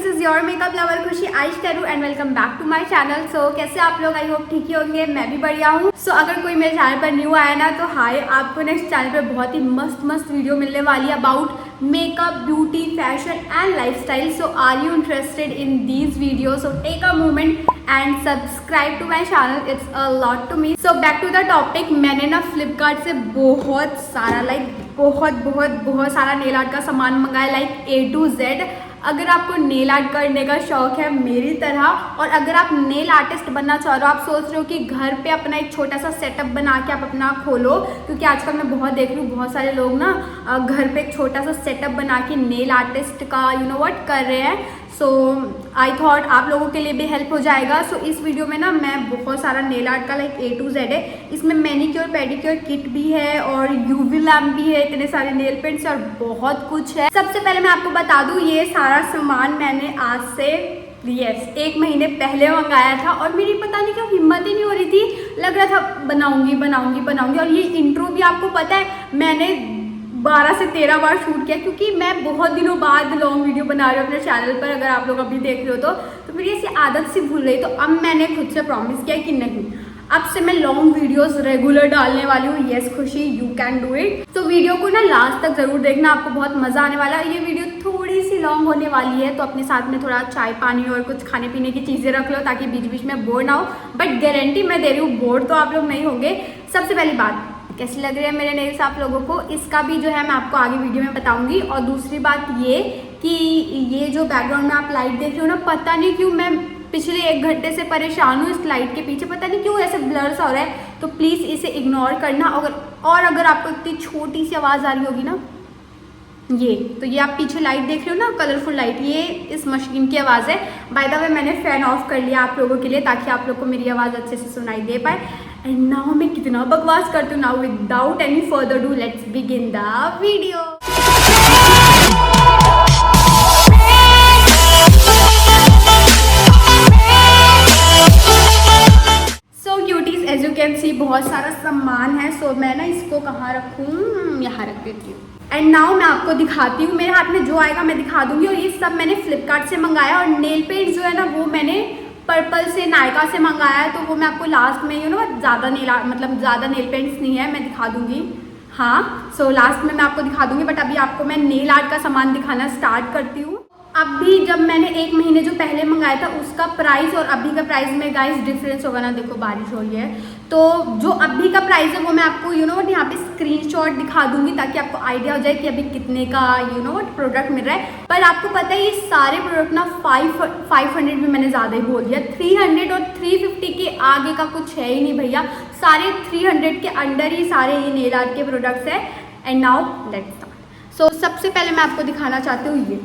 This is your makeup lover Khushi आइश करूँ and welcome back to my channel. So कैसे आप लोग, आई होप ठीक ही होंगे, मैं भी बढ़िया हूँ। सो अगर कोई मेरे चैनल पर न्यू आया ना तो हाय, आपको नेक्स्ट चैनल पे बहुत ही मस्त वीडियो मिलने वाली है about makeup, beauty, fashion and lifestyle. So are you interested in these video? So take a moment and subscribe to my channel, it's a lot to me. So back to the topic, मैंने ना फ्लिपकार्ट से बहुत सारा बहुत सारा nail art का सामान मंगाया, लाइक A to Z। अगर आपको नेल आर्ट करने का शौक है मेरी तरह, और अगर आप नेल आर्टिस्ट बनना चाह रहे हो, आप सोच रहे हो कि घर पे अपना एक छोटा सा सेटअप बना के आप अपना खोलो, क्योंकि आजकल मैं बहुत देख रही हूँ बहुत सारे लोग ना घर पे एक छोटा सा सेटअप बना के नेल आर्टिस्ट का व्हाट कर रहे हैं। सो आई थॉट आप लोगों के लिए भी हेल्प हो जाएगा। सो इस वीडियो में ना मैं बहुत सारा नेल आर्ट का लाइक A to Z है, इसमें मैनीक्योर पेडिक्योर किट भी है और यूवी लैम्प भी है, इतने सारे नेल पेंट्स और बहुत कुछ है। सबसे पहले मैं आपको बता दूं, ये सारा सामान मैंने आज से 1 महीने पहले मंगाया था और मेरी पता नहीं क्यों हिम्मत ही नहीं हो रही थी, लग रहा था बनाऊंगी। और ये इंट्रो भी आपको पता है मैंने 12 से 13 बार शूट किया, क्योंकि मैं बहुत दिनों बाद लॉन्ग वीडियो बना रही हूँ अपने चैनल पर। अगर आप लोग अभी देख रहे हो तो मेरी ऐसी आदत सी भूल रही, तो अब मैंने खुद से प्रॉमिस किया कि नहीं, अब से मैं लॉन्ग वीडियोस रेगुलर डालने वाली हूँ। यस खुशी, यू कैन डू इट। तो वीडियो को ना लास्ट तक जरूर देखना, आपको बहुत मजा आने वाला है। ये वीडियो थोड़ी सी लॉन्ग होने वाली है, तो अपने साथ में थोड़ा चाय पानी और कुछ खाने पीने की चीजें रख लो ताकि बीच बीच में बोर ना हो। बट गारंटी मैं दे रही हूँ, बोर तो आप लोग नहीं होंगे। सबसे पहली बात, कैसी लग रही है मेरे नेल्स आप लोगों को, इसका भी जो है मैं आपको आगे वीडियो में बताऊंगी। और दूसरी बात ये कि ये जो बैकग्राउंड में आप लाइट देख रहे हो ना, पता नहीं क्यों मैं पिछले 1 घंटे से परेशान हूँ इस लाइट के पीछे, पता नहीं क्यों ऐसे ब्लर सा हो रहा है, तो प्लीज़ इसे इग्नोर करना। अगर आपको इतनी छोटी सी आवाज़ आ रही होगी ना, ये आप पीछे लाइट देख रहे हो ना, कलरफुल लाइट, ये इस मशीन की आवाज़ है। बाय द वे मैंने फ़ैन ऑफ कर लिया आप लोगों के लिए, ताकि आप लोग को मेरी आवाज़ अच्छे से सुनाई दे पाए। एंड नाउ मैं कितना बकवास करती हूँ। Now without any further do let's begin the video. So cuties, as you can see बहुत सारा सामान है। सो मैं ना इसको कहाँ रखूँ, यहाँ रख देती हूँ। एंड नाउ मैं आपको दिखाती हूँ, मेरे हाथ में जो आएगा मैं दिखा दूंगी। और ये सब मैंने फ्लिपकार्ट से मंगाया, और नेल पेंट जो है ना वो मैंने पर्पल से, नायका से मंगाया है, तो वो मैं आपको लास्ट में ज़्यादा नेल पेंट्स नहीं है, मैं दिखा दूंगी। हाँ, सो लास्ट में मैं आपको दिखा दूंगी, बट अभी आपको मैं नेल आर्ट का सामान दिखाना स्टार्ट करती हूँ। अभी जब मैंने 1 महीने जो पहले मंगाया था उसका प्राइस और अभी का प्राइस में गाइस डिफरेंस होगा ना। देखो बारिश हो रही है, तो जो अभी का प्राइस है वो मैं आपको यहाँ पे स्क्रीनशॉट दिखा दूंगी, ताकि आपको आइडिया हो जाए कि अभी कितने का प्रोडक्ट मिल रहा है। पर आपको पता है ये सारे प्रोडक्ट ना 500 भी मैंने ज़्यादा ही बोल दिया, 300 और 350 के आगे का कुछ है ही नहीं भैया, सारे 300 के अंडर ही सारे ये नेल आर्ट के प्रोडक्ट्स है। And now let's start. So सबसे पहले मैं आपको दिखाना चाहती हूँ ये।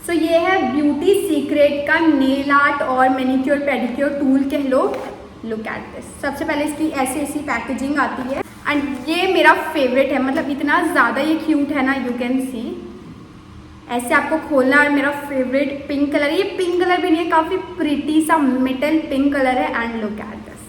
सो ये है ब्यूटी सीक्रेट का नेल आर्ट और मैनीक्योर पेडिक्योर टूल कह लो। Look at this. सबसे पहले इसकी ऐसी पैकेजिंग आती है, एंड ये मेरा फेवरेट है, मतलब इतना ज़्यादा ये क्यूट है ना, यू कैन सी। ऐसे आपको खोलना, और मेरा फेवरेट पिंक कलर, ये पिंक कलर भी नहीं है, काफ़ी प्रिटी सा मेटल पिंक कलर है। And look at this,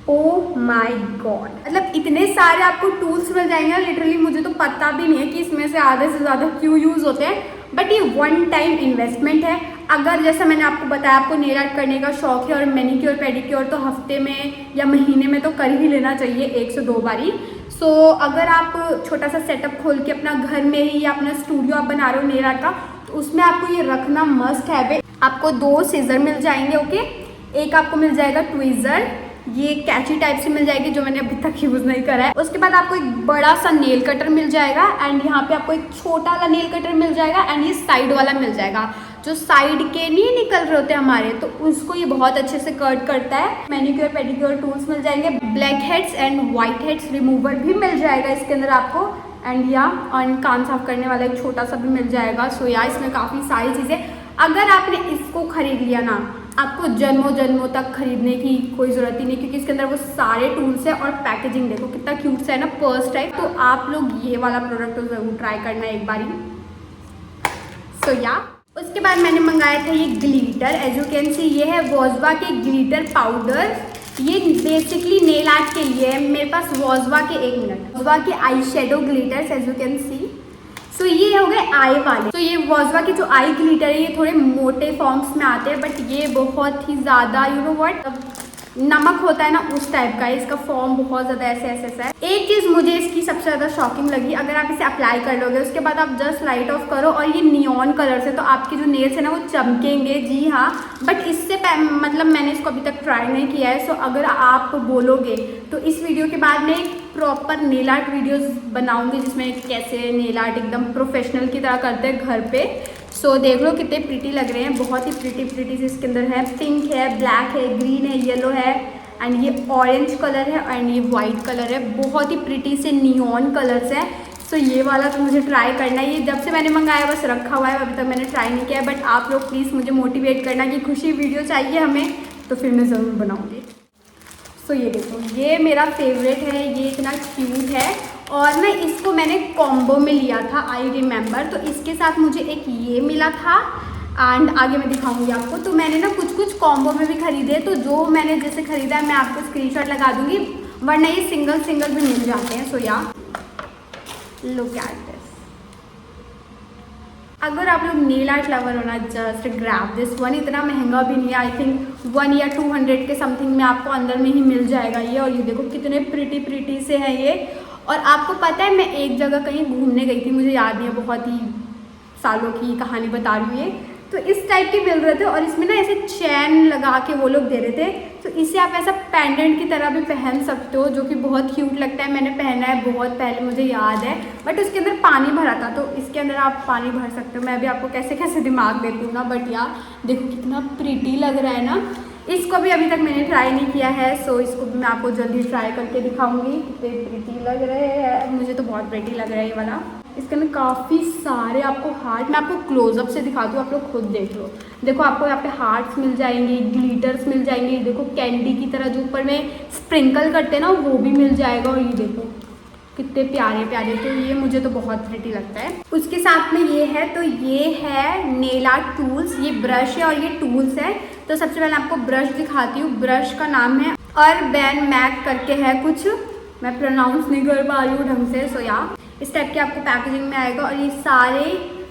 oh my God, मतलब इतने सारे आपको टूल्स मिल जाएंगे, लिटरली मुझे तो पता भी नहीं है कि इसमें से आधे से ज़्यादा क्यों यूज़ होते हैं। बट ये 1 टाइम इन्वेस्टमेंट है। अगर जैसा मैंने आपको बताया आपको नेल आर्ट करने का शौक है और मैनीक्योर पेडिक्योर तो हफ्ते में या महीने में तो कर ही लेना चाहिए 1 से 2 बारी। सो अगर आप छोटा सा सेटअप खोल के अपना घर में ही या अपना स्टूडियो आप बना रहे हो नेल आर्ट का, तो उसमें आपको ये रखना मस्ट है। आपको 2 सीजर मिल जाएंगे, ओके। एक आपको मिल जाएगा ट्विज़र, ये कैची टाइप से मिल जाएगी, जो मैंने अभी तक यूज़ नहीं करा है। उसके बाद आपको एक बड़ा सा नेल कटर मिल जाएगा, एंड यहाँ पे आपको एक छोटा वाला नेल कटर मिल जाएगा, एंड ये साइड वाला मिल जाएगा, जो साइड के नहीं निकल रहे होते हमारे, तो उसको ये बहुत अच्छे से कट करता है। मैनीक्योर पेडिक्योर टूल्स मिल जाएंगे, black heads and white heads remover भी मिल जाएगा इसके अंदर आपको। एंड और कान साफ करने वाला एक छोटा सा भी मिल जाएगा। सो इसमें काफ़ी सारी चीज़ें, अगर आपने इसको खरीद लिया ना, आपको जन्मों तक खरीदने की कोई ज़रूरत ही नहीं, क्योंकि इसके अंदर वो सारे टूल्स है। और पैकेजिंग देखो कितना क्यूट सा है ना, पर्स टाइप। तो आप लोग ये वाला प्रोडक्ट तो ज़रूर ट्राई करना एक बारी। सो उसके बाद मैंने मंगाया था ये glitter, as you can see, ये है वॉजवा के ग्लिटर पाउडर। ये बेसिकली नेल आर्ट के लिए है। मेरे पास वॉजवा के वॉजवा के eye shadow glitters, as you can see. So ये हो गए आई वाले। तो ये वॉजवा के जो आई ग्लिटर है ये थोड़े मोटे फॉर्म्स में आते हैं, बट ये बहुत ही ज़्यादा यू नो व्हाट नमक होता है ना उस टाइप का है। इसका फॉर्म बहुत ज़्यादा ऐसे ऐसे है। एक चीज़ मुझे इसकी सबसे ज़्यादा शॉकिंग लगी, अगर आप इसे अप्लाई कर लोगे उसके बाद आप जस्ट लाइट ऑफ करो और ये नियॉन कलर से, तो आपके जो नेल्स है ना वो चमकेंगे। जी हाँ, बट इससे मतलब मैंने इसको अभी तक ट्राई नहीं किया है। सो अगर आप बोलोगे तो इस वीडियो के बाद मैं एक प्रॉपर नेल आर्ट वीडियोस बनाऊंगी जिसमें कैसे नेल आर्ट एकदम प्रोफेशनल की तरह करते हैं घर पे। सो देख लो कितने प्रिटी लग रहे हैं, बहुत ही प्रिटी से इसके अंदर है। पिंक है, ब्लैक है, ग्रीन है, येलो है एंड ये ऑरेंज कलर है एंड ये वाइट कलर है। बहुत ही प्रिटी से नियॉन कलर्स है। सो ये वाला तो मुझे ट्राई करना है। ये जब से मैंने मंगाया बस रखा हुआ है, अभी तक मैंने ट्राई नहीं किया है। बट आप लोग प्लीज़ मुझे मोटिवेट करना कि खुशी वीडियो चाहिए हमें, तो फिर मैं ज़रूर बनाऊँगी। सो ये देखो, ये मेरा फेवरेट है, ये इतना क्यूट है और ना इसको मैंने कॉम्बो में लिया था, आई रिमेंबर। तो इसके साथ मुझे एक ये मिला था एंड आगे मैं दिखाऊंगी आपको। तो मैंने ना कुछ कॉम्बो में भी खरीदे, तो जो मैंने जैसे खरीदा है मैं आपको स्क्रीनशॉट लगा दूंगी, वरना ये सिंगल भी मिल जाते हैं। सो या लुक एट दिस। अगर आप लोग नेल आर्ट लवर हो ना, जस्ट ग्रैब दिस वन। इतना महंगा भी नहीं है, आई थिंक 1 या 200 के समथिंग में आपको अंदर में ही मिल जाएगा ये। और ये देखो कितने प्रिटी से हैं ये। और आपको पता है मैं एक जगह कहीं घूमने गई थी, मुझे याद नहीं है, बहुत ही सालों की कहानी बता रही हूँ ये। तो इस टाइप के मिल रहे थे और इसमें ना ऐसे चैन लगा के वो लोग दे रहे थे। तो इसे आप ऐसा पेंडेंट की तरह भी पहन सकते हो, जो कि बहुत क्यूट लगता है। मैंने पहना है बहुत पहले, मुझे याद है, बट उसके अंदर पानी भरा था। तो इसके अंदर आप पानी भर सकते हो। मैं भी आपको कैसे दिमाग देती हूँ ना, बट यार देखो कितना प्रिटी लग रहा है ना। इसको भी अभी तक मैंने ट्राई नहीं किया है। सो इसको भी मैं आपको जल्दी ट्राई करके दिखाऊंगी। कितने प्रिटी लग रहे हैं, मुझे तो बहुत प्रिटी लग रहा है ये वाला। इसके अंदर काफ़ी सारे आपको हार्ट, मैं आपको क्लोजअप से दिखाती हूँ, आप लोग खुद देख लो। देखो आपको यहाँ पे हार्ट्स मिल जाएंगे, ग्लिटर्स मिल जाएंगे, देखो कैंडी की तरह जो ऊपर में स्प्रिंकल करते हैं ना वो भी मिल जाएगा। और ये देखो कितने प्यारे। तो ये मुझे तो बहुत प्रिटी लगता है। उसके साथ में ये है, तो ये है नेल आर्ट टूल्स। ये ब्रश है और ये टूल्स है। तो सबसे पहले आपको ब्रश दिखाती हूँ। ब्रश का नाम है अर्बन मैक करके है कुछ, मैं प्रोनाउंस नहीं कर पा रही हूँ ढंग से। सो या इस टाइप के आपको पैकेजिंग में आएगा और ये सारे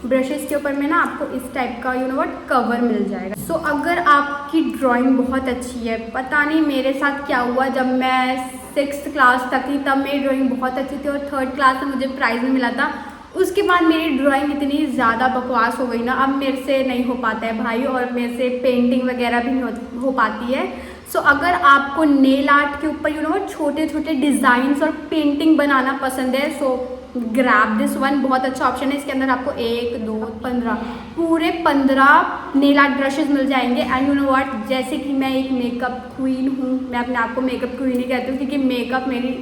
ब्रशेस के ऊपर में ना आपको इस टाइप का यू नो व्हाट कवर मिल जाएगा। सो अगर आपकी ड्राइंग बहुत अच्छी है, पता नहीं मेरे साथ क्या हुआ, जब मैं 6th क्लास तक थी तब मेरी ड्राइंग बहुत अच्छी थी और 3rd क्लास में मुझे प्राइज़ भी मिला था। उसके बाद मेरी ड्राइंग इतनी ज़्यादा बकवास हो गई ना, अब मेरे से नहीं हो पाता है भाई, और मेरे से पेंटिंग वगैरह भी नहीं हो पाती है। सो अगर आपको नेल आर्ट के ऊपर यू नो छोटे डिज़ाइंस और पेंटिंग बनाना पसंद है, सो ग्रैब दिस वन। बहुत अच्छा ऑप्शन है। इसके अंदर आपको 1, 2, 15 पूरे 15 नेल आर्ट ब्रशेज मिल जाएंगे। एंड यू नो व्हाट, जैसे कि मैं एक मेकअप क्वीन हूँ, मैं अपने आप को मेकअप क्वीन ही कहती हूँ क्योंकि मेकअप मेरी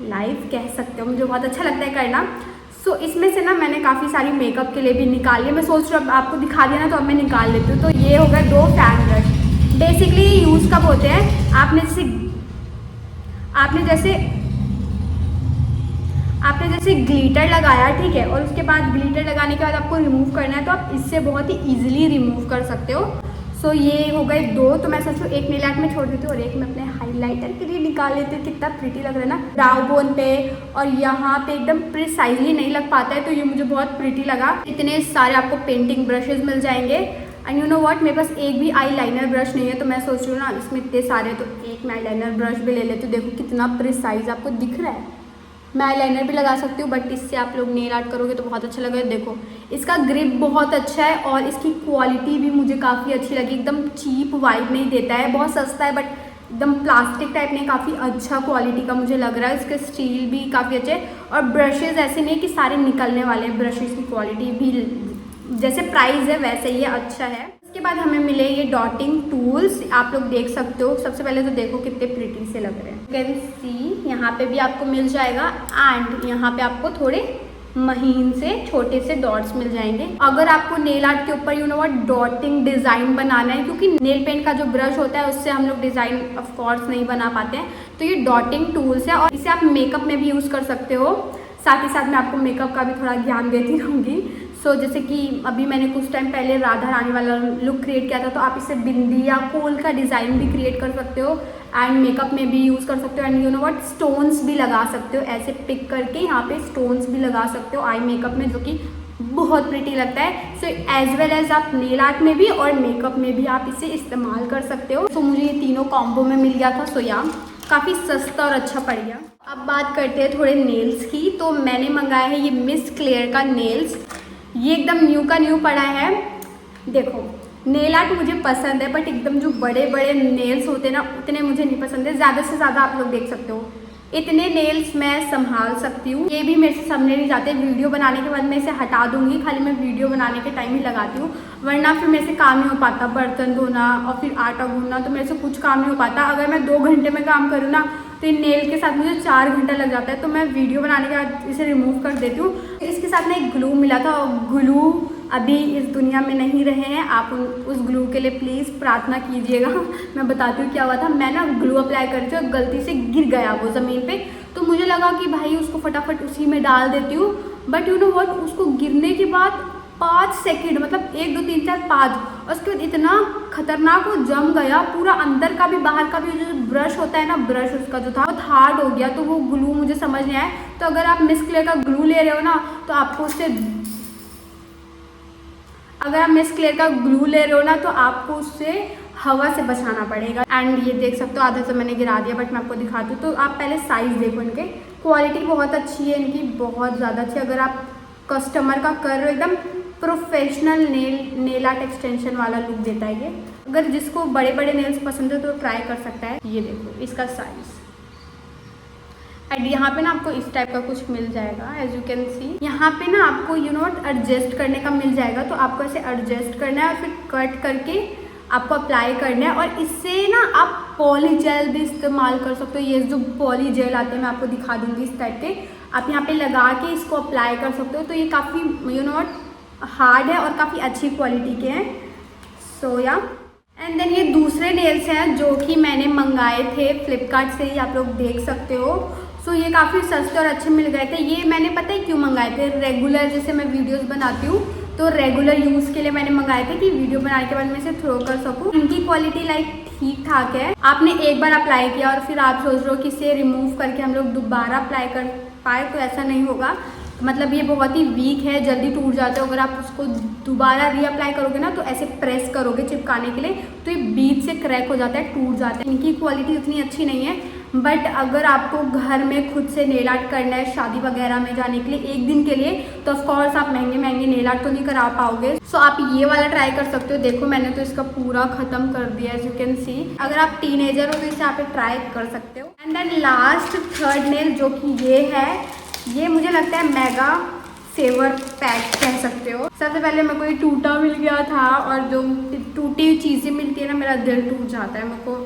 लाइफ कह सकते हो, मुझे बहुत अच्छा लगता है करना। सो इसमें से ना मैंने काफ़ी सारी मेकअप के लिए भी निकाली है। मैं सोच रही हूँ अब आपको दिखा दिया ना, तो अब मैं निकाल लेती हूँ। तो ये हो गए 2 फैन ब्रश। बेसिकली यूज़ कब होते हैं, आपने जैसे ग्लिटर लगाया, ठीक है, और उसके बाद ग्लिटर लगाने के बाद आपको रिमूव करना है, तो आप इससे बहुत ही ईजिली रिमूव कर सकते हो। सो ये हो गए 2। तो मैं सोचूँ एक नेल आर्ट में छोड़ देती हूँ और एक मैं अपने हाइलाइटर के लिए निकाल लेती हूँ। कितना प्रिटी लग रहा है ना, ब्राउ बोन पे और यहाँ पे एकदम प्रिसाइजली नहीं लग पाता है, तो ये मुझे बहुत प्रिटी लगा। इतने सारे आपको पेंटिंग ब्रशेज मिल जाएंगे। एंड यू नो व्हाट, मेरे पास एक भी आई लाइनर ब्रश नहीं है, तो मैं सोच रही हूँ ना इसमें इतने सारे, तो एक मैं आई लाइनर ब्रश भी ले लेती हूँ। देखो कितना प्रिसाइज आपको दिख रहा है। मैं आई लाइनर भी लगा सकती हूँ, बट इससे आप लोग नेल आर्ट करोगे तो बहुत अच्छा लगेगा। देखो इसका ग्रिप बहुत अच्छा है और इसकी क्वालिटी भी मुझे काफ़ी अच्छी लगी। एकदम चीप वाइब नहीं देता है, बहुत सस्ता है बट एकदम प्लास्टिक टाइप नहीं, काफ़ी अच्छा क्वालिटी का मुझे लग रहा है। इसके स्टील भी काफ़ी अच्छे और ब्रशेज़ ऐसे नहीं कि सारे निकलने वाले हैं, ब्रशेज़ की क्वालिटी भी जैसे प्राइस है वैसे ही अच्छा है। उसके बाद हमें मिले ये डॉटिंग टूल्स, आप लोग देख सकते हो। सबसे पहले तो देखो कितने प्रिटी से लग रहे हैं, कैन सी। यहाँ पे भी आपको मिल जाएगा एंड यहाँ पे आपको थोड़े महीन से छोटे से डॉट्स मिल जाएंगे। अगर आपको नेल आर्ट के ऊपर यू नो व्हाट डॉटिंग डिज़ाइन बनाना है, क्योंकि नेल पेंट का जो ब्रश होता है उससे हम लोग डिज़ाइन ऑफ कोर्स नहीं बना पाते हैं, तो ये डॉटिंग टूल्स है और इसे आप मेकअप में भी यूज़ कर सकते हो। साथ ही साथ मैं आपको मेकअप का भी थोड़ा ज्ञान देती रहूँगी। सो जैसे कि अभी मैंने कुछ टाइम पहले राधा रानी वाला लुक क्रिएट किया था, तो आप इससे बिंदी या कोल का डिज़ाइन भी क्रिएट कर सकते हो एंड मेकअप में भी यूज़ कर सकते हो and you know what stones भी लगा सकते हो। ऐसे पिक करके यहाँ पे स्टोन्स भी लगा सकते हो आई मेकअप में, जो कि बहुत प्रिटी लगता है। सो एज वेल एज आप नेल आर्ट में भी और मेकअप में भी आप इसे इस्तेमाल कर सकते हो। सो मुझे ये तीनों कॉम्बो में मिल गया था, सो या काफ़ी सस्ता और अच्छा पड़ गया। अब बात करते हैं थोड़े नेल्स की। तो मैंने मंगाया है ये मिस क्लेयर का नेल्स, ये एकदम न्यू का न्यू पड़ा है। देखो नेल आर्ट मुझे पसंद है, बट एकदम जो बड़े बड़े नेल्स होते हैं ना, उतने मुझे नहीं पसंद है। ज़्यादा से ज़्यादा आप लोग देख सकते हो इतने नेल्स मैं संभाल सकती हूँ। ये भी मेरे से सामने नहीं जाते, वीडियो बनाने के बाद मैं इसे हटा दूंगी, खाली मैं वीडियो बनाने के टाइम ही लगाती हूँ, वरना फिर मेरे से काम नहीं हो पाता। बर्तन धोना और फिर आटा गूंदना, तो मेरे से कुछ काम नहीं हो पाता। अगर मैं 2 घंटे में काम करूँ ना, तो इन नेल के साथ मुझे 4 घंटा लग जाता है। तो मैं वीडियो बनाने के बाद इसे रिमूव कर देती हूँ। इसके साथ ना एक ग्लू मिला था, और ग्लू अभी इस दुनिया में नहीं रहे हैं। आप उस ग्लू के लिए प्लीज़ प्रार्थना कीजिएगा। मैं बताती हूँ क्या हुआ था। मैं ना ग्लू अप्लाई कर रही थी और गलती से गिर गया वो ज़मीन पे, तो मुझे लगा कि भाई उसको फटाफट उसी में डाल देती हूँ। बट यू नो व्हाट, उसको गिरने के बाद 5 सेकेंड, मतलब 1 2 3 4 5, और उसके बाद इतना खतरनाक वो जम गया पूरा, अंदर का भी बाहर का भी। जो ब्रश होता है ना, ब्रश उसका जो था बहुत हार्ड हो गया, तो वो ग्लू मुझे समझ नहीं आया। तो अगर आप मिस क्लेयर का ग्लू ले रहे हो ना, तो आपको उससे हवा से बचाना पड़ेगा। एंड ये देख सकते हो आधा तो मैंने गिरा दिया, बट मैं आपको दिखाती हूँ। तो आप पहले साइज़ देखो, इनके क्वालिटी बहुत अच्छी है, इनकी बहुत ज़्यादा अच्छी। अगर आप कस्टमर का कर रहे हो, एकदम प्रोफेशनल नेल आर्ट एक्सटेंशन वाला लुक देता है ये। अगर जिसको बड़े बड़े नेल्स पसंद है तो ट्राई कर सकता है। ये देखो इसका साइज़, एंड यहाँ पे ना आपको इस टाइप का कुछ मिल जाएगा, एज यू कैन सी। यहाँ पे ना आपको यू नो एडजस्ट करने का मिल जाएगा, तो आपको ऐसे एडजस्ट करना है और फिर कट करके आपको अप्लाई करना है। और इससे ना आप पॉली जेल भी इस्तेमाल कर सकते हो। ये जो पॉली जेल आते हैं मैं आपको दिखा दूँगी इस टाइप के, आप यहाँ पे लगा के इसको अप्लाई कर सकते हो। तो ये काफ़ी यू नो हार्ड है और काफ़ी अच्छी क्वालिटी के हैं। सो या एंड देन ये दूसरे नेल्स हैं जो कि मैंने मंगाए थे फ्लिपकार्ट से ही, आप लोग देख सकते हो। सो ये काफ़ी सस्ते और अच्छे मिल गए थे। ये मैंने पता है क्यों मंगाए थे, रेगुलर जैसे मैं वीडियोस बनाती हूँ तो रेगुलर यूज़ के लिए मैंने मंगाए थे कि वीडियो बनाने के बाद मैं इसे थ्रो कर सकूँ। इनकी क्वालिटी लाइक ठीक ठाक है। आपने एक बार अप्लाई किया और फिर आप सोच रहे हो कि इसे रिमूव करके हम लोग दोबारा अप्लाई कर पाए, तो ऐसा नहीं होगा। मतलब ये बहुत ही वीक है, जल्दी टूट जाता है। अगर आप उसको दोबारा रीअप्लाई करोगे ना, तो ऐसे प्रेस करोगे चिपकाने के लिए, तो ये बीच से क्रैक हो जाता है, टूट जाता है। इनकी क्वालिटी उतनी अच्छी नहीं है, बट अगर आपको घर में खुद से नेल आर्ट करना है शादी वगैरह में जाने के लिए एक दिन के लिए, तो ऑफकोर्स आप महंगे महंगे नेल आर्ट तो नहीं करा पाओगे। सो आप ये वाला ट्राई कर सकते हो। देखो मैंने तो इसका पूरा ख़त्म कर दिया, एज यू कैन सी। अगर आप टीनेजर हो तो इसे आप ट्राई कर सकते हो। And then last third nail जो कि ये है, ये मुझे लगता है मेगा सेवर पैक कह सकते हो। सबसे पहले मेरे को ये टूटा मिल गया था, और जो टूटी हुई चीज़ें मिलती है ना, मेरा दिल टूट जाता है। मेरे को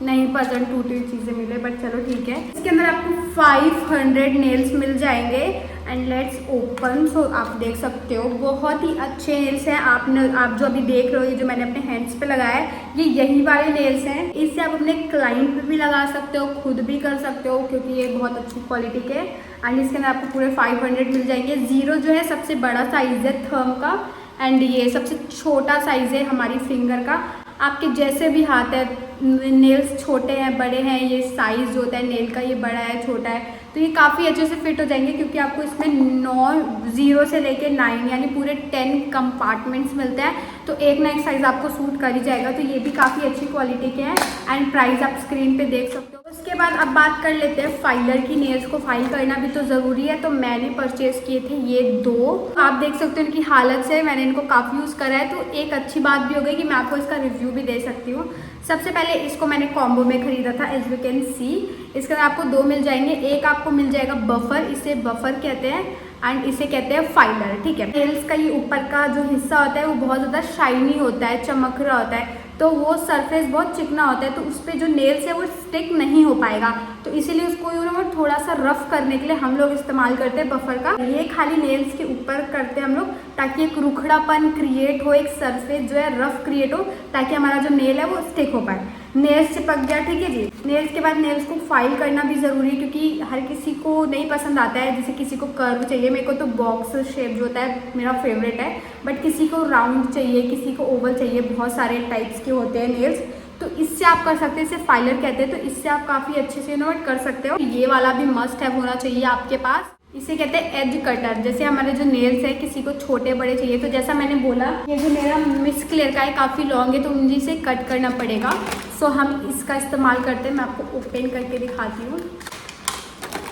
नहीं पसंद टूटी हुई चीज़ें मिले, बट चलो ठीक है। इसके अंदर आपको 500 नेल्स मिल जाएंगे। And let's open. सो आप देख सकते हो बहुत ही अच्छे नेल्स हैं। आप जो अभी देख रहे हो, ये जो मैंने अपने हैंड्स पे लगाया है, ये यही वाले नेल्स हैं। इससे आप अपने क्लाइंट पे भी लगा सकते हो, खुद भी कर सकते हो, क्योंकि ये बहुत अच्छी क्वालिटी के। एंड इसके अंदर आपको पूरे 500 मिल जाएंगे। 0 जो है सबसे बड़ा साइज़ है थंब का, एंड ये सबसे छोटा साइज़ है हमारी फिंगर का। आपके जैसे भी हाथ है, नेल्स छोटे हैं बड़े हैं, ये साइज़ जो होता है नेल का, ये बड़ा है छोटा है, तो ये काफ़ी अच्छे से फिट हो जाएंगे, क्योंकि आपको इसमें 0 से लेके 9 यानी पूरे 10 कंपार्टमेंट्स मिलते हैं। तो एक ना एक साइज़ आपको सूट कर ही जाएगा। तो ये भी काफ़ी अच्छी क्वालिटी के हैं। एंड प्राइस आप स्क्रीन पे देख सकते हो। उसके बाद अब बात कर लेते हैं फाइलर की। नेल्स को फाइल करना भी तो ज़रूरी है, तो मैंने परचेज़ किए थे ये 2। आप देख सकते हो इनकी हालत से मैंने इनको काफ़ी यूज़ करा है, तो एक अच्छी बात भी हो गई कि मैं आपको इसका रिव्यू भी दे सकती हूँ। सबसे पहले इसको मैंने कॉम्बो में ख़रीदा था, एज यू कैन सी। इसके अंदर आपको 2 मिल जाएंगे। एक आपको मिल जाएगा बफर, इसे बफर कहते हैं, एंड इसे कहते हैं फाइलर, ठीक है। नेल्स का ये ऊपर का जो हिस्सा होता है वो बहुत ज़्यादा शाइनी होता है, चमक रहा होता है, तो वो सरफेस बहुत चिकना होता है, तो उस पर जो नेल्स है वो स्टिक नहीं हो पाएगा। तो इसीलिए उसको यू नो थोड़ा सा रफ करने के लिए हम लोग इस्तेमाल करते हैं बफर का। ये खाली नेल्स के ऊपर करते हैं हम लोग, ताकि एक रुखड़ापन क्रिएट हो, एक सरफेस जो है रफ क्रिएट हो, ताकि हमारा जो नेल है वो स्टिक हो पाए। नेल्स चिपक गया, ठीक है जी। नेल्स के बाद नेल्स को फाइल करना भी ज़रूरी है, क्योंकि हर किसी को नहीं पसंद आता है। जैसे किसी को कर्व चाहिए, मेरे को तो बॉक्स शेप जो होता है मेरा फेवरेट है, बट किसी को राउंड चाहिए, किसी को ओवल चाहिए, बहुत सारे टाइप्स के होते हैं नेल्स। तो इससे आप कर सकते हैं, इसे फाइलर कहते हैं। तो इससे आप काफ़ी अच्छे से इनोवेट कर सकते हो। ये वाला भी मस्ट है होना चाहिए आपके पास। इसे कहते हैं एज कटर। जैसे हमारे जो नेल्स है किसी को छोटे बड़े चाहिए, तो जैसा मैंने बोला ये जो मेरा मिस क्लियर का है काफ़ी लॉन्ग है, तो मुझे इसे कट करना पड़ेगा। सो हम इसका इस्तेमाल करते हैं। मैं आपको ओपन करके दिखाती हूँ।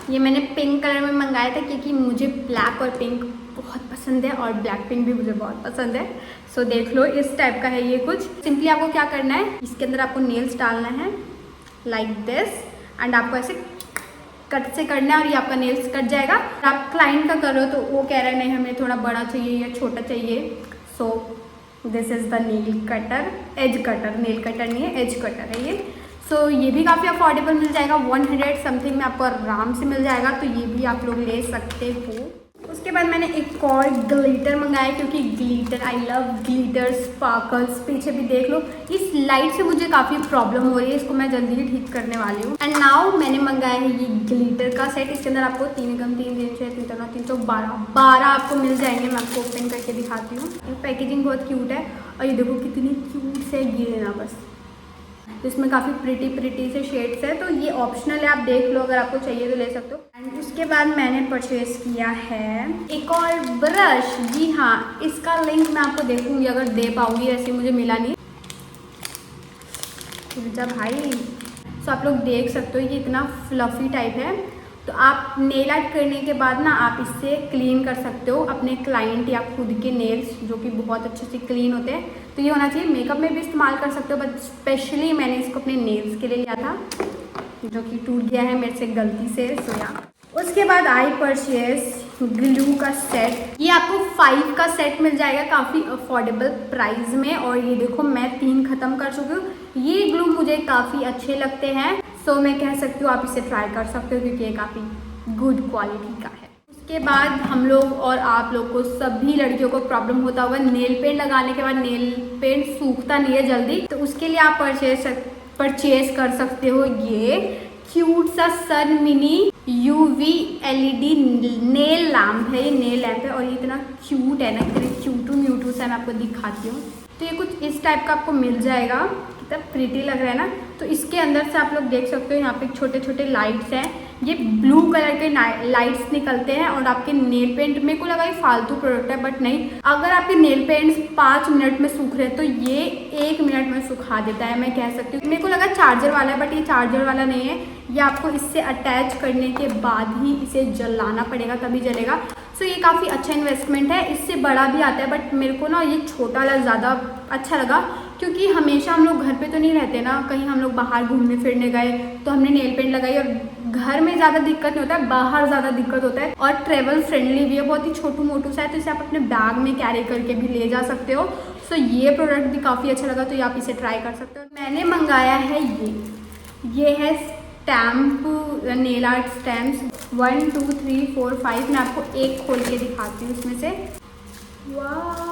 ये मैंने पिंक कलर में मंगाया था, क्योंकि मुझे ब्लैक और पिंक बहुत पसंद है, और ब्लैक पिंक भी मुझे बहुत पसंद है। सो देख लो, इस टाइप का है ये कुछ। सिंपली आपको क्या करना है, इसके अंदर आपको नेल्स डालना है लाइक दिस, एंड आपको ऐसे कट से करना है, और ये आपका नेल्स कट जाएगा। आप क्लाइंट का करो तो वो कह रहा है नहीं हमें थोड़ा बड़ा चाहिए या छोटा चाहिए। So this is the nail cutter, as cutter, nail cutter नहीं है, एज कटर है ये। सो ये भी काफ़ी अफोर्डेबल मिल जाएगा, 100 समथिंग में आपको आराम से मिल जाएगा। तो ये भी आप लोग ले सकते हो। उसके बाद मैंने एक और ग्लिटर मंगाया, क्योंकि glitter, I love glitter, sparkles. पीछे भी देख लो, इस लाइट से मुझे काफ़ी प्रॉब्लम हो रही है, इसको मैं जल्दी ही ठीक करने वाली हूँ। एंड नाउ मैंने मंगाया है ये ग्लिटर का सेट। इसके अंदर आपको 3 कम 3 3 6 3 3 3 12 आपको मिल जाएंगे। मैं आपको ओपन करके दिखाती हूँ। पैकेजिंग बहुत क्यूट है, और ये देखो कितनी क्यूट से गिरे ना बस। तो इसमें काफ़ी प्रिटी से शेड्स है, तो ये ऑप्शनल है, आप देख लो, अगर आपको चाहिए तो ले सकते हो। एंड उसके बाद मैंने परचेज़ किया है एक और ब्रश। जी हाँ, इसका लिंक मैं आपको देखूंगी अगर दे पाऊंगी, ऐसे मुझे मिला नहीं जब भाई। सो आप लोग देख सकते हो ये इतना फ्लफी टाइप है। तो आप नेल आर्ट करने के बाद ना आप इससे क्लीन कर सकते हो अपने क्लाइंट या खुद के नेल्स, जो कि बहुत अच्छे से क्लीन होते हैं। तो ये होना चाहिए। मेकअप में भी इस्तेमाल कर सकते हो, बट स्पेशली मैंने इसको अपने नेल्स के लिए लिया था, जो कि टूट गया है मेरे से गलती से। सो या उसके बाद आई परचेज ग्लू का सेट। ये आपको 5 का सेट मिल जाएगा काफ़ी अफोर्डेबल प्राइस में। और ये देखो मैं 3 ख़त्म कर चुकी हूँ। ये ग्लू मुझे काफ़ी अच्छे लगते हैं, सो मैं कह सकती हूँ आप इसे ट्राई कर सकते हो, क्योंकि ये काफ़ी गुड क्वालिटी का है। उसके बाद हम लोग और आप लोग को, सभी लड़कियों को प्रॉब्लम होता होगा, नेल पेंट लगाने के बाद नेल पेंट सूखता नहीं है जल्दी। तो उसके लिए आप परचेज कर सकते हो ये क्यूट सा sun mini UV LED nail lamp है। ये नेल लैम्प है, और ये इतना क्यूट है ना, इतने क्यूटू म्यूटू सा। मैं आपको दिखाती हूँ। तो ये कुछ इस टाइप का आपको मिल जाएगा, कितना प्रीटी लग रहा है ना। तो इसके अंदर से आप लोग देख सकते हो यहाँ पे छोटे छोटे लाइट्स हैं। ये ब्लू कलर के लाइट्स निकलते हैं, और आपके नेल पेंट, मेरे को लगा ये फालतू प्रोडक्ट है, बट नहीं। अगर आपके नेल पेंट्स 5 मिनट में सूख रहे हैं तो ये 1 मिनट में सुखा देता है, मैं कह सकती हूँ। मेरे को लगा चार्जर वाला है, बट ये चार्जर वाला नहीं है। ये आपको इससे अटैच करने के बाद ही इसे जलाना पड़ेगा, तभी जलेगा। सो ये काफ़ी अच्छा इन्वेस्टमेंट है। इससे बड़ा भी आता है, बट मेरे को ना ये छोटा वाला ज़्यादा अच्छा लगा, क्योंकि हमेशा हम लोग घर पे तो नहीं रहते ना, कहीं हम लोग बाहर घूमने फिरने गए तो हमने नेल पेंट लगाई, और घर में ज़्यादा दिक्कत नहीं होता है, बाहर ज़्यादा दिक्कत होता है। और ट्रेवल फ्रेंडली भी है, बहुत ही छोटू मोटू सा है, तो इसे आप अपने बैग में कैरी करके भी ले जा सकते हो। सो ये प्रोडक्ट भी काफ़ी अच्छा लगा, तो ये आप इसे ट्राई कर सकते हो। मैंने मंगाया है ये है स्टैम्प, नेल आर्ट स्टैम्प्स 1 2 3 4 5। मैं आपको एक खोल के दिखाती हूँ इसमें से। वाह,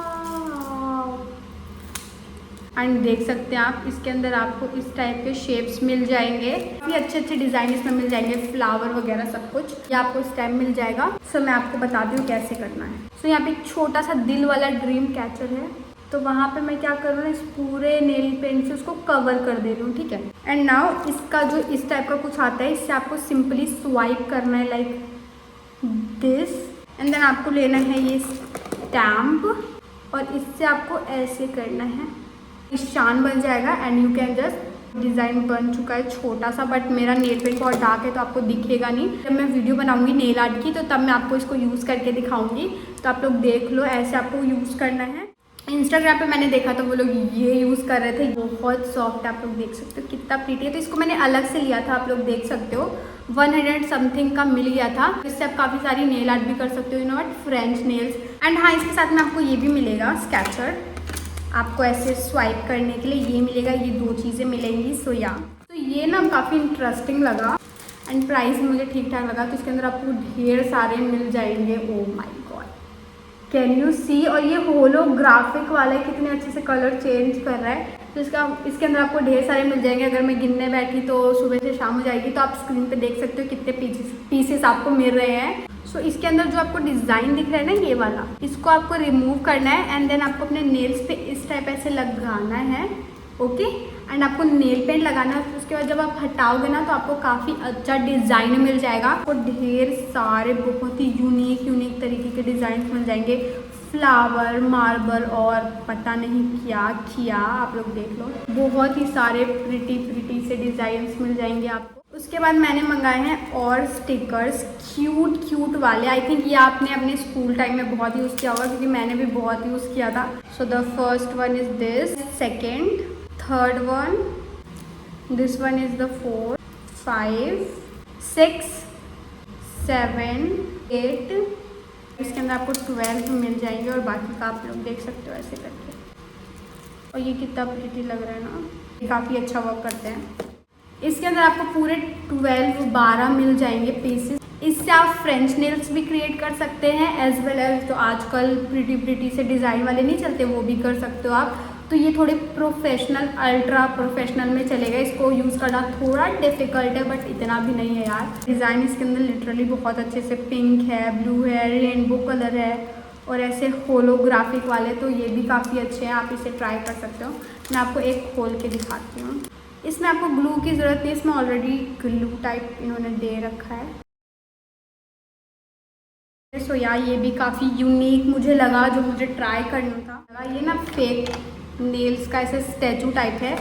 एंड देख सकते हैं आप, इसके अंदर आपको इस टाइप के शेप्स मिल जाएंगे, काफ़ी अच्छे अच्छे डिज़ाइन इसमें मिल जाएंगे, फ्लावर वगैरह सब कुछ। ये आपको स्टैम्प मिल जाएगा। सो मैं आपको बताती हूँ कैसे करना है। सो यहाँ पे एक छोटा सा दिल वाला ड्रीम कैचर है, तो वहाँ पे मैं क्या कर रहा हूँ, इस पूरे नेल पेंट से उसको कवर कर दे रही हूँ, ठीक है। एंड नाउ इसका जो इस टाइप का कुछ आता है, इससे आपको सिंपली स्वाइप करना है लाइक दिस, एंड देन आपको लेना है ये स्टैम्प, और इससे आपको ऐसे करना है, निशान बन जाएगा। And you can just, design बन चुका है छोटा सा, बट मेरा नेल पेंट बहुत डार्क है तो आपको दिखेगा नहीं। जब मैं वीडियो बनाऊंगी नेल आर्ट की, तो तब मैं आपको इसको यूज़ करके दिखाऊंगी, तो आप लोग देख लो। ऐसे आपको यूज़ करना है। इंस्टाग्राम पे मैंने देखा तो वो लोग ये यूज़ कर रहे थे, बहुत सॉफ्ट है, आप लोग देख सकते हो कितना प्रीटी है। तो इसको मैंने अलग से लिया था, आप लोग देख सकते हो 100 समथिंग का मिल गया था। इससे आप काफ़ी सारी नेल आर्ट भी कर सकते हो, you know what, French nails. And हाँ, इसके साथ में आपको ये भी मिलेगा स्केचर, आपको ऐसे स्वाइप करने के लिए ये मिलेगा, ये 2 चीज़ें मिलेंगी। सो या, तो ये ना काफ़ी इंटरेस्टिंग लगा, एंड प्राइस मुझे ठीक ठाक लगा। तो इसके अंदर आपको ढेर सारे मिल जाएंगे। Oh my god, can you see, और ये होलोग्राफिक वाला है, कितने अच्छे से कलर चेंज कर रहा है। तो इसके अंदर आपको ढेर सारे मिल जाएंगे। अगर मैं गिनने बैठी तो सुबह से शाम हो जाएगी। तो आप स्क्रीन पे देख सकते हो कितने पीसेस आपको मिल रहे हैं। सो इसके अंदर जो आपको डिज़ाइन दिख रहा है ना, ये वाला, इसको आपको रिमूव करना है एंड देन आपको अपने नेल्स पे इस टाइप ऐसे लगाना है। ओके, एंड आपको नेल पेंट लगाना है। उसके बाद जब आप हटाओगे ना तो आपको काफ़ी अच्छा डिज़ाइन मिल जाएगा। आपको ढेर सारे बहुत ही यूनिक तरीके के डिज़ाइन मिल जाएंगे। फ्लावर, मार्बल और पता नहीं क्या किया, आप लोग देख लो। बहुत ही सारे प्रिटी से डिज़ाइंस मिल जाएंगे आपको। उसके बाद मैंने मंगाए हैं और स्टिकर्स, क्यूट वाले। आई थिंक ये आपने अपने स्कूल टाइम में बहुत यूज़ किया होगा, क्योंकि मैंने भी बहुत यूज़ किया था। सो the first one is this, second, third one, this one is the 4, 5, 6, 7, 8। इसके अंदर आपको 12 मिल जाएंगे और बाकी का आप लोग देख सकते हो ऐसे करके। और ये कितना प्रिटी लग रहा है ना, ये काफ़ी अच्छा वर्क करते हैं। इसके अंदर आपको पूरे 12 मिल जाएंगे पीसेस। इससे आप फ्रेंच नेल्स भी क्रिएट कर सकते हैं, एज वेल एज जो आजकल प्रिटी से डिज़ाइन वाले नहीं चलते, वो भी कर सकते हो आप। तो ये थोड़े प्रोफेशनल, अल्ट्रा प्रोफेशनल में चलेगा। इसको यूज़ करना थोड़ा डिफ़िकल्ट है, बट इतना भी नहीं है यार। डिज़ाइन इसके अंदर लिटरली बहुत अच्छे से पिंक है, ब्लू है, रेनबो कलर है और ऐसे होलोग्राफिक वाले, तो ये भी काफ़ी अच्छे हैं। आप इसे ट्राई कर सकते हो। मैं आपको एक खोल के दिखाती हूँ। इसमें आपको ग्लू की ज़रूरत नहीं, इसमें ऑलरेडी ग्लू टाइप इन्होंने दे रखा है। सो यार ये भी काफ़ी यूनिक मुझे लगा, जो मुझे ट्राई करना था। ये ना फेक नेल्स का ऐसे स्टैचू टाइप है,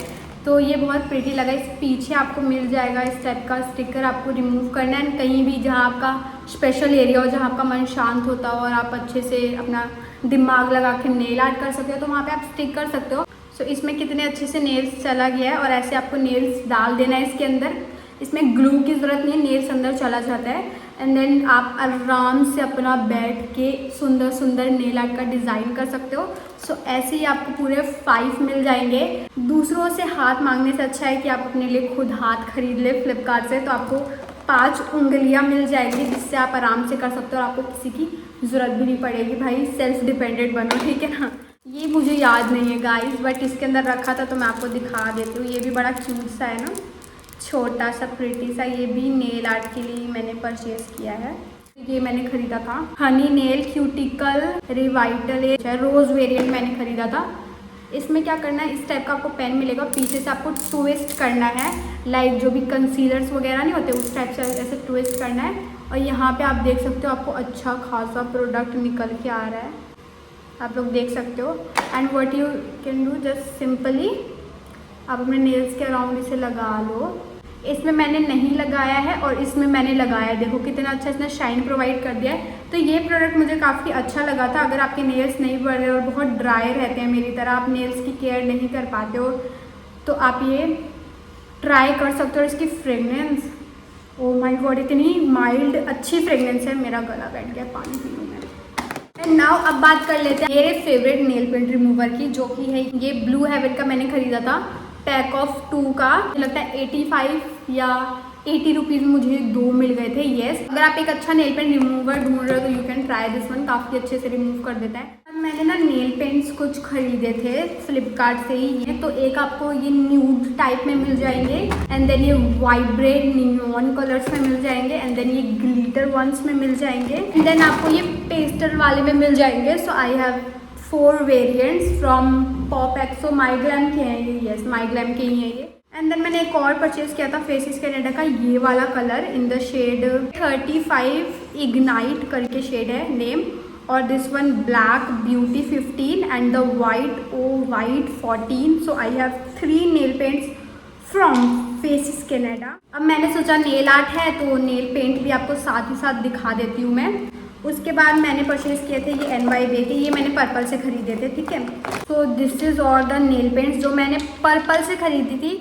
तो ये बहुत प्रिटी लगा। इस पीछे आपको मिल जाएगा इस टाइप का स्टिकर, आपको रिमूव करना है। कहीं भी जहाँ आपका स्पेशल एरिया हो, जहाँ आपका मन शांत होता हो और आप अच्छे से अपना दिमाग लगा के नेल आर्ट कर सकते हो, तो वहाँ पे आप स्टिक कर सकते हो। सो इसमें कितने अच्छे से नेल्स चला गया है और ऐसे आपको नेल्स डाल देना है इसके अंदर। इसमें ग्लू की ज़रूरत नहीं है, नेल्स अंदर चला जाता है। एंड देन आप आराम से अपना बैठ के सुंदर नेल आर्ट का डिज़ाइन कर सकते हो। सो ऐसे ही आपको पूरे 5 मिल जाएंगे। दूसरों से हाथ मांगने से अच्छा है कि आप अपने लिए खुद हाथ खरीद ले फ्लिपकार्ट से। तो आपको 5 उंगलियां मिल जाएंगी, जिससे आप आराम से कर सकते हो और आपको किसी की ज़रूरत भी नहीं पड़ेगी। भाई सेल्फ डिपेंडेंट बनो, ठीक है ना। ये मुझे याद नहीं है गाइस, बट इसके अंदर रखा था तो मैं आपको दिखा देती हूँ। ये भी बड़ा क्यूट सा है ना, छोटा सा प्रिटी सा। ये भी नेल आर्ट के लिए मैंने परचेज़ किया है। ये मैंने खरीदा था हनी नेल क्यूटिकल रिवाइटल रोज़ वेरिएंट मैंने खरीदा था। इसमें क्या करना है, इस टाइप का आपको पेन मिलेगा, पीछे से आपको ट्विस्ट करना है, लाइक जो भी कंसीलर्स वगैरह नहीं होते उस टाइप से ऐसे ट्विस्ट करना है। और यहाँ पे आप देख सकते हो आपको अच्छा खासा प्रोडक्ट निकल के आ रहा है, आप लोग देख सकते हो। And what you can do, just simply आप अपने नेल्स के अराउंड इसे लगा लो। इसमें मैंने नहीं लगाया है और इसमें मैंने लगाया है, देखो कितना अच्छा इसने शाइन प्रोवाइड कर दिया है। तो ये प्रोडक्ट मुझे काफ़ी अच्छा लगा था। अगर आपके नेल्स नहीं बढ़ रहे और बहुत ड्राई रहते हैं मेरी तरह, आप नेल्स की केयर नहीं कर पाते हो, तो आप ये ट्राई कर सकते हो। इसकी फ्रेगनेंस, ओ माय गॉड, इतनी माइल्ड अच्छी फ्रेगनेंस है। मेरा गला बैठ गया, पानी पी लूँ मैं। एंड नाउ अब बात कर लेते हैं मेरे फेवरेट नेल पेंट रिमूवर की, जो कि है ये ब्लू हेवन का। मैंने खरीदा था पैक ऑफ 2 का, मुझे लगता है 85 या 80 रुपीज़ में मुझे 2 मिल गए थे। येस, अगर आप एक अच्छा नेल पेंट रिमूवर ढूंढ रहे हो तो you can try this one, काफ़ी अच्छे से रिमूव कर देता है। मैंने ना नेल पेंट्स कुछ खरीदे थे फ्लिपकार्ट से ही। तो एक आपको ये न्यूड टाइप में मिल जाएंगे, एंड देन ये वाइब्रेट नियॉन कलर्स में मिल जाएंगे, एंड देन ये ग्लिटर वंस में मिल जाएंगे, एंड देन आपको ये पेस्टल वाले में मिल जाएंगे। So I have 4 variants from Pop Xo, MyGlamm के हैं ये, यस माइग्लैम के ही हैं ये। एंड देन मैंने एक और परचेज़ किया था फेसिस कैनेडा का, ये वाला colour in the shade 35 ignite करके शेड है नेम, और this one black beauty 15 and the white O white 14। So I have 3 nail paints from Faces Canada. अब मैंने सोचा नेल आर्ट है तो नेल पेंट भी आपको साथ ही साथ दिखा देती हूँ मैं। उसके बाद मैंने परचेज़ किए थे ये NYBay के, ये मैंने पर्पल से ख़रीदे थे, ठीक है। तो this is all the nail paints जो मैंने पर्पल से ख़रीदी थी,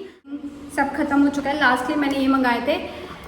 सब खत्म हो चुका है। लास्टली मैंने ये मंगाए थे,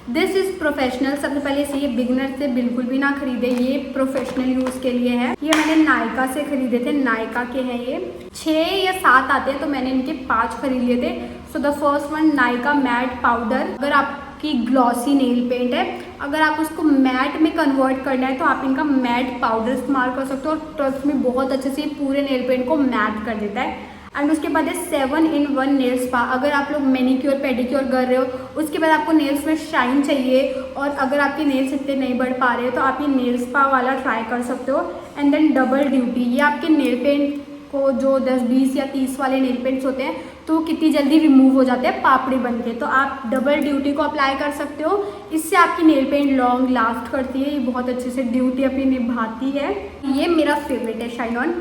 दिस इज़ प्रोफेशनल। सबसे पहले से ये बिगनर से बिल्कुल भी ना खरीदे, ये प्रोफेशनल यूज़ के लिए है। ये मैंने नायका से ख़रीदे थे, नायका के हैं ये। 6 या 7 आते हैं, तो मैंने इनके 5 खरीद लिए थे। So the first one Nykaa matte powder. अगर आप आपकी ग्लॉसी नेल पेंट है। अगर आप उसको मैट में कन्वर्ट करना है तो आप इनका मैट पाउडर इस्तेमाल कर सकते हो और ट्रस्ट में बहुत अच्छे से पूरे नेल पेंट को मैट कर देता है। एंड उसके बाद है 7-in-1 नेल स्पा। अगर आप लोग मैनिक्योर पेडिक्योर कर रहे हो, उसके बाद आपको नेल्स में शाइन चाहिए और अगर आपके नेल्स इतने नहीं बढ़ पा रहे हो तो आप ये नेल स्पा वाला ट्राई कर सकते हो। एंड देन डबल ड्यूटी, ये आपके नेल पेंट को जो 10, 20 या 30 वाले नेल पेंट्स होते हैं तो वो कितनी जल्दी रिमूव हो जाते हैं पापड़ी बन के, तो आप डबल ड्यूटी को अप्लाई कर सकते हो। इससे आपकी नेल पेंट लॉन्ग लास्ट करती है, ये बहुत अच्छे से ड्यूटी अपनी निभाती है। ये मेरा फेवरेट है शाइन ऑन।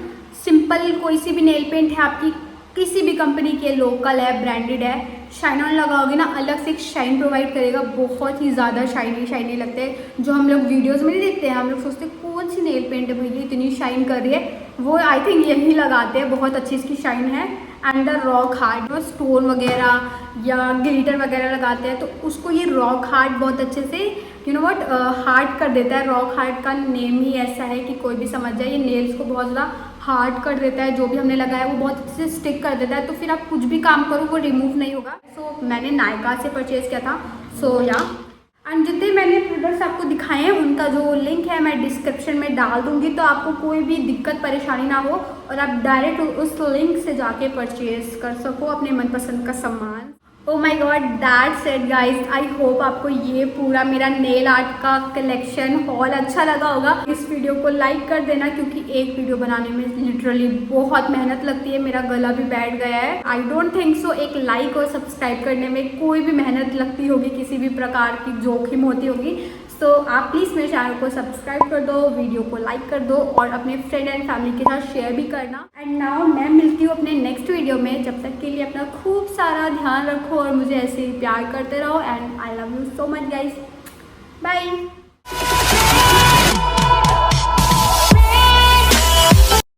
सिंपल कोई सी भी नेल पेंट है आपकी, किसी भी कंपनी के, लोकल है, ब्रांडेड है, शाइन ऑन लगाओगे ना अलग से एक शाइन प्रोवाइड करेगा, बहुत ही ज़्यादा शाइनी शाइनी लगते हैं। जो हम लोग वीडियोस में नहीं देखते हैं, हम लोग सोचते हैं कौन सी नेल पेंट है भैया इतनी शाइन कर रही है, वो आई थिंक यही लगाते हैं, बहुत अच्छी इसकी शाइन है। And the rock hard, stone वगैरह या ग्लिटर वगैरह लगाते हैं तो उसको ये रॉक हार्ड बहुत अच्छे से यू नो व्हाट हार्ड कर देता है। रॉक हार्ड का नेम ही ऐसा है कि कोई भी समझ जाए, ये नेल्स को बहुत ज़्यादा हार्ड कर देता है, जो भी हमने लगाया है वो बहुत अच्छे से स्टिक कर देता है, तो फिर आप कुछ भी काम करो वो रिमूव नहीं होगा। सो मैंने नायका से परचेज़ किया था। सो या एंड जितने मैंने प्रोडक्ट्स आपको दिखाए हैं उनका जो लिंक है मैं डिस्क्रिप्शन में डाल दूंगी, तो आपको कोई भी दिक्कत परेशानी ना हो और आप डायरेक्ट उस लिंक से जाके परचेज कर सको अपने मनपसंद का सामान। Oh my god, that's it guys. I hope आपको ये पूरा मेरा नेल आर्ट का कलेक्शन हॉल अच्छा लगा होगा। इस वीडियो को लाइक कर देना क्योंकि एक वीडियो बनाने में लिटरली बहुत मेहनत लगती है, मेरा गला भी बैठ गया है। आई डोंट थिंक सो एक लाइक और सब्सक्राइब करने में कोई भी मेहनत लगती होगी, किसी भी प्रकार की जोखिम होती होगी। सो आप प्लीज़ मेरे चैनल को सब्सक्राइब कर दो, वीडियो को लाइक कर दो और अपने फ्रेंड एंड फैमिली के साथ शेयर भी करना। एंड नाउ मैं मिलती हूँ अपने नेक्स्ट वीडियो में, जब तक के लिए अपना खूब सारा ध्यान रखो और मुझे ऐसे ही प्यार करते रहो। And I love you so much guys, bye.